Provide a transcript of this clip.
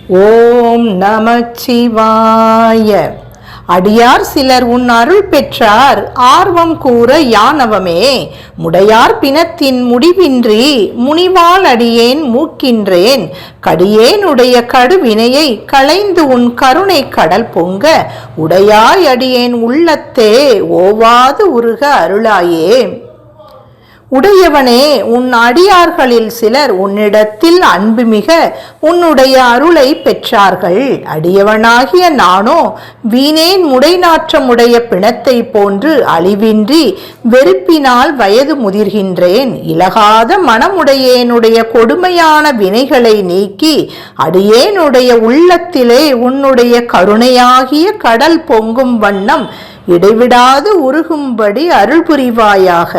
ஓம் நமச்சிவாய. அடியார் சிலர் உன் அருள் பெற்றார் ஆர்வம் கூற யானவமே. முடையார் பிணத்தின் முடிவின்றி முனிவால் அடியேன் மூக்கின்றேன். கடியேனுடைய கடுவினையை களைந்து உன் கருணை கடல் பொங்க உடையாய் அடியேன் உள்ளத்தே ஓவாது உருக அருளாயே. உடையவனே, உன் அடியார்களில் சிலர் உன்னிடத்தில் அன்புமிக உன்னுடைய அருளை பெற்றார்கள். அடியவனாகிய நானோ வீணேன் முடைநாற்றமுடைய பிணத்தை போன்று அழிவின்றி வெறுப்பினால் வயது முதிர்கின்றேன். இலகாத மனமுடையேனுடைய கொடுமையான வினைகளை நீக்கி அடியேனுடைய உள்ளத்திலே உன்னுடைய கருணையாகிய கடல் பொங்கும் வண்ணம் இடைவிடாது உருகும்படி அருள் புரிவாயாக.